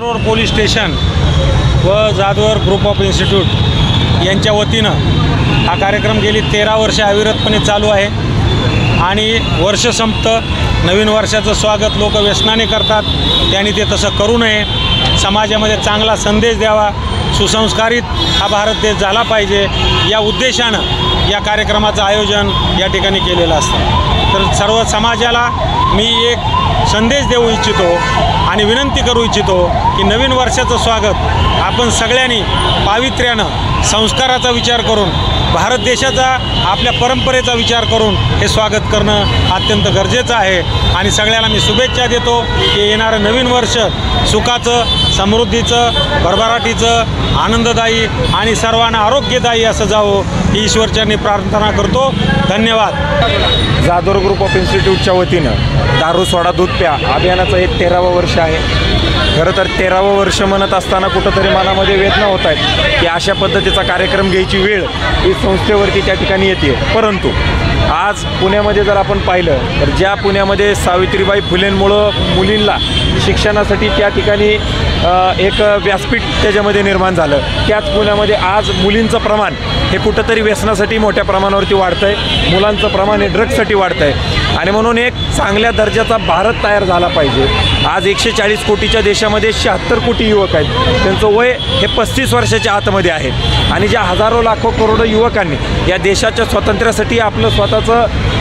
Road police station व Jadhavar group of institute यांच्या वतीनं हा कार्यक्रम गेली 13 वर्षे अविरतपणे चालू आहे आणि वर्ष संपतं, नवीन वर्षाचं स्वागत लोक व्यसनाने करतात, त्यांनी ते तसं करू नये, समाजामध्ये चांगला संदेश द्यावा, सुसंस्कारित हा भारत देश झाला पाहिजे या उद्देशानं या कार्यक्रमाचं आयोजन या ठिकाणी केलेलं असतं। तर सर्व समाजाला मी एक संदेश देऊ इच्छितो आणि विनंती करू इच्छितो की नवीन वर्षाचं स्वागत आपण सगळ्यांनी पावित्र्यानं, संस्काराचा विचार करून, भारत देशाचा, आपल्या परंपरेचा विचार करून हे स्वागत करणं अत्यंत गरजेचं आहे। आणि सगळ्याला मी शुभेच्छा देतो की येणारं नवीन वर्ष सुखाचं, समृद्धीचं, भरभराटीचं, आनंददायी आणि सर्वांना आरोग्यदायी असं जावं ही ईश्वरचरणी प्रार्थना करतो। धन्यवाद। जाधवर ग्रुप ऑफ इन्स्टिट्यूटच्या वतीनं दारू सोडा दूध प्या अभियानाचं हे 13वं वर्ष आहे। खरं तर 13वं वर्ष म्हणत असताना कुठंतरी मनामध्ये वेदना होत आहेत की अशा पद्धतीचा कार्यक्रम घ्यायची वेळ ही संस्थेवरती त्या ठिकाणी येते। परंतु आज पुण्यामध्ये जर आपण पाहिलं तर ज्या पुण्यामध्ये सावित्रीबाई फुलेंमुळं मुलींना शिक्षणासाठी त्या ठिकाणी एक व्यासपीठ त्याच्यामध्ये निर्माण झालं, त्याच पुण्यामध्ये आज मुलींचं प्रमाण हे कुठंतरी व्यसनासाठी मोठ्या प्रमाणावरती वाढतं आहे, मुलांचं प्रमाण हे ड्रग्ससाठी वाढतं आहे आणि म्हणून एक चांगल्या दर्जाचा भारत तयार झाला पाहिजे। आज 140 कोटीच्या देशामध्ये 76 कोटी युवक आहेत, त्यांचं वय हे 35 वर्षाच्या आतमध्ये आहे आणि ज्या हजारो लाखो करोडो युवकांनी या देशाच्या स्वातंत्र्यासाठी आपलं स्वतःचं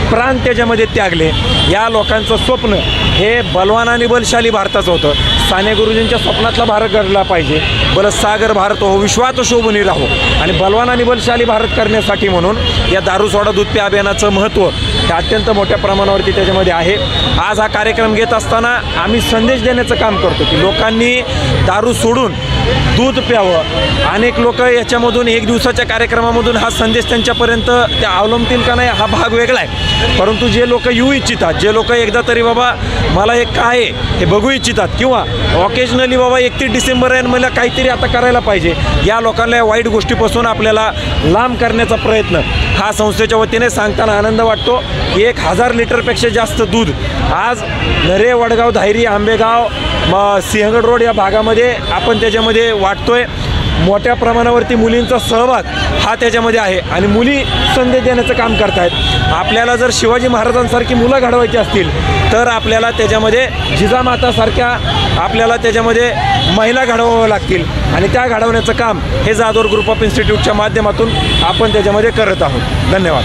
प्राण त्याच्यामध्ये त्यागले, या लोकांचं स्वप्न हे बलवान आणि बलशाली भारताचं होतं। साने गुरुजींच्या स्वप्नातला भारत घडला पाहिजे, बलसागर भारत हो, विश्वात शोभून राहो आणि बलवान आणि बलशाली भारत करण्यासाठी म्हणून या दारू सोडा दूध प्या अभियानाचं महत्त्व हे अत्यंत मोठ्या प्रमाणावरती त्याच्यामध्ये आहे। आज हा कार्यक्रम घेत असताना आम्ही संदेश देण्याचं काम करतो की लोकांनी दारू सोडून दूध प्यावं। अनेक लोक याच्यामधून एक दिवसाच्या कार्यक्रमामधून हा संदेश त्यांच्यापर्यंत त्या अवलंबतील का नाही हा भाग वेगळा आहे, परंतु जे लोक येऊ इच्छितात, जे लोक एकदा तरी बाबा मला हे काय आहे हे बघू इच्छितात किंवा ऑकेजनली बाबा 31 डिसेंबर आहे मला काहीतरी आता करायला पाहिजे, या लोकांना वाईट गोष्टीपासून आपल्याला लांब करण्याचा प्रयत्न हा संस्थेच्या वतीने सांगताना आनंद वाटतो की 1000 लिटरपेक्षा जास्त दूध आज नरे, वडगाव, धायरी, आंबेगाव, सिंहगड रोड या भागामध्ये आपण त्याच्यामध्ये वाटतोय। मोठ्या प्रमाणावरती मुलींचा सहभाग हा त्याच्यामध्ये आहे आणि मुली संदेश देण्याचं काम करतायत। आपल्याला जर शिवाजी महाराजांसारखी मुलं घडवायची असतील तर आपल्याला त्याच्यामध्ये जिजामातासारख्या आपल्याला त्याच्यामध्ये महिला घडवाव्या लागतील आणि त्या घडवण्याचं काम हे जाधवर ग्रुप ऑफ इन्स्टिट्यूटच्या माध्यमातून आपण त्याच्यामध्ये करत आहोत। धन्यवाद।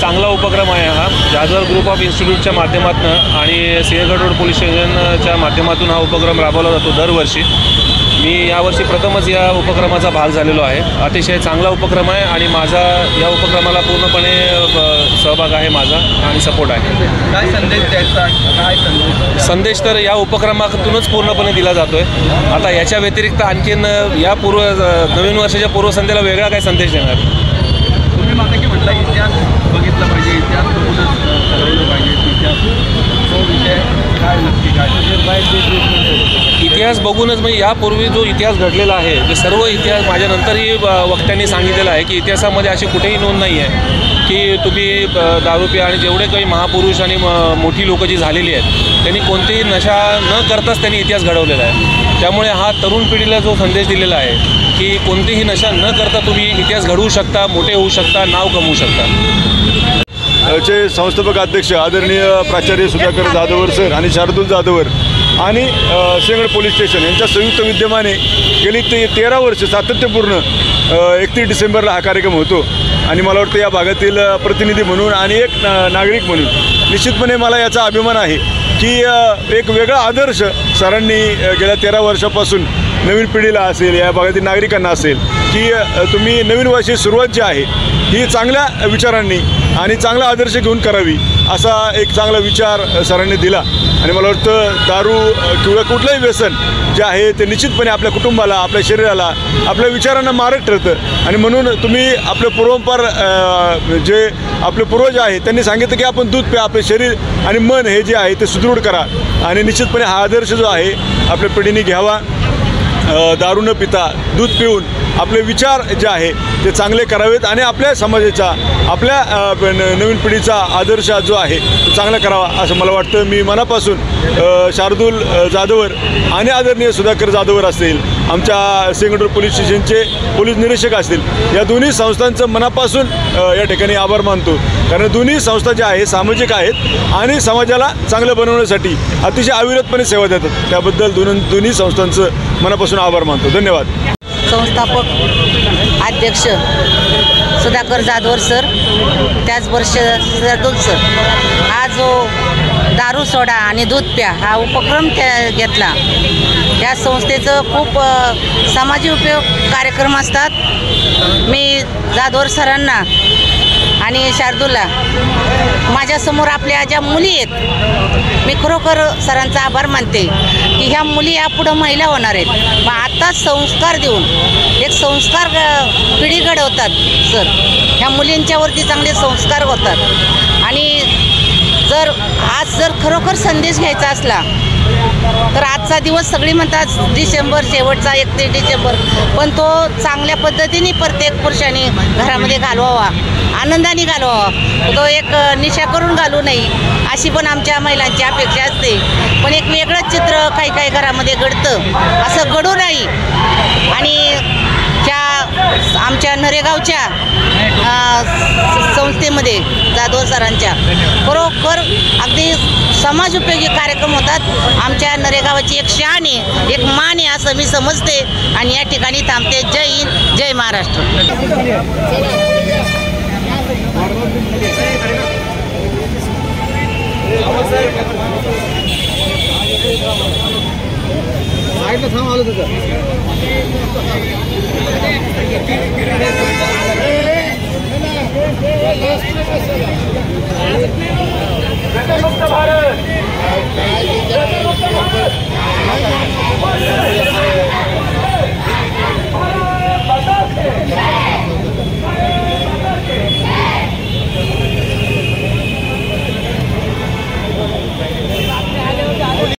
चांगला उपक्रम आहे हा जाधवर ग्रुप ऑफ इन्स्टिट्यूटच्या माध्यमातून आणि सिंहगड रोड पोलीस स्टेशनच्या माध्यमातून हा उपक्रम राबवला जातो दरवर्षी। मी यावर्षी प्रथमच या उपक्रमाचा भाग झालेलो आहे। अतिशय चांगला उपक्रम आहे आणि माझा या उपक्रमाला पूर्णपणे सहभाग आहे माझा आणि सपोर्ट आहे। काय संदेश द्यायचा, काय संदेश तर या उपक्रमातूनच पूर्णपणे दिला जातो आहे। आता याच्या व्यतिरिक्त आणखीन या नवीन वर्षाच्या पूर्वसंध्येला वेगळा काय संदेश देणार? तुम्ही मागे की म्हटलं इतिहास बघितला पाहिजे, इतिहास बघूनच ठरवलं पाहिजे, इतिहास तो विषय काय नक्की काय इतिहास बघूनच म्हणजे यापूर्वी जो इतिहास घडलेला आहे ते सर्व इतिहास माझ्यानंतरही वक्त्यांनी सांगितलेलं आहे की इतिहासामध्ये अशी कुठेही नोंद नाही आहे की तुम्ही दारू प्या आणि जेवढे काही महापुरुष आणि मोठी लोकं जी झालेली आहेत त्यांनी कोणतीही नशा न करताच त्यांनी इतिहास घडवलेला आहे। त्यामुळे हा तरुण पिढीला जो संदेश दिलेला आहे की कोणतीही नशा न करता तुम्ही इतिहास घडवू शकता, मोठे होऊ शकता, नाव कमवू शकता। चे संस्थापक अध्यक्ष आदरणीय प्राचार्य सुधाकर जाधवर सर आणि शार्दूल जाधवर आणि सिंहगड पोलीस स्टेशन यांच्या संयुक्त विद्यमाने गेली 13 वर्ष सातत्यपूर्ण 31 डिसेंबरला हा कार्यक्रम होतो आणि मला वाटतं या भागातील प्रतिनिधी म्हणून आणि एक नागरिक म्हणून निश्चितपणे मला याचा अभिमान आहे की एक वेगळा आदर्श सरांनी गेल्या 13 वर्षापासून नवीन पिढीला असेल, या भागातील नागरिकांना असेल की तुम्ही नवीन वर्षाची सुरुवात जी आहे ही चांगल्या विचारांनी आणि चांगला आदर्श घेऊन करावी असा एक चांगला विचार सरांनी दिला आणि मला वाटतं दारू किंवा कुठलंही व्यसन जे आहे ते निश्चितपणे आपल्या कुटुंबाला, आपल्या शरीराला, आपल्या विचारांना मारक ठरतं आणि म्हणून तुम्ही आपले पूर्वंपार जे आपले पूर्वज आहेत त्यांनी सांगितलं की आपण दूध प्या, आपले शरीर आणि मन हे जे आहे ते सुदृढ करा आणि निश्चितपणे हा आदर्श जो आहे आपल्या पिढीने घ्यावा दारू न पिता दूध पिऊन आपले विचार जे आहे ते चांगले करावेत आणि आपल्या समाजाचा आपल्या नवीन पिढीचा आदर्श जो आहे तो चांगला करावा असं मला वाटतं. मी मनापासून शार्दूल जाधवर आणि आदरणीय सुधाकर जाधवर असतील, आमच्या सिंगडूर पोलीस स्टेशनचे पोलीस निरीक्षक असतील, या दोन्ही संस्थांचं मनापासून या ठिकाणी आभार मानतो. कारण दोन्ही संस्था ज्या आहेत सामाजिक आहेत आणि समाजाला चांगलं बनवण्यासाठी अतिशय अविरतपणे सेवा देतात. त्याबद्दल दोन्ही संस्थांचं मनापासून आभार मानतो. धन्यवाद. संस्थापक अध्यक्ष सुधाकर जाधवर सर, त्याचबरोबर शार्दूल सर, हा जो दारू सोडा आणि दूध प्या हा उपक्रम घेतला, या संस्थेचं खूप सामाजिक उपयोग कार्यक्रम असतात. मी जाधवर सरांना आणि शार्दूलला, माझ्यासमोर आपल्या ज्या मुली आहेत, मी खरोखर सरांचा आभार मानते की ह्या मुली यापुढं महिला होणार आहेत. मग आता संस्कार देऊन एक संस्कार पिढी घडवतात सर. ह्या मुलींच्यावरती चांगले संस्कार होतात. आणि जर खरोखर संदेश घ्यायचा असला तर आजचा दिवस सगळी म्हणतात डिसेंबर शेवटचा 31 डिसेंबर, पण तो चांगल्या पद्धतीने प्रत्येक पुरुषाने घरामध्ये घालवावा, आनंदाने घालवावा. तो एक निशा करून घालू नये अशी पण आमच्या महिलांची अपेक्षा असते. पण एक वेगळंच चित्र काही घरामध्ये घडतं, असं घडू नाही. आणि त्या आमच्या नरेगावच्या संस्थेमध्ये जाधवर सरांच्या खरोखर अगदी समाज उपयोगी कार्यक्रम होतात. आमच्या नरेगावाची एक शान आहे, एक मान आहे असं मी समजते. आणि या ठिकाणी थांबते. जय हिंद, जय महाराष्ट्र. भारत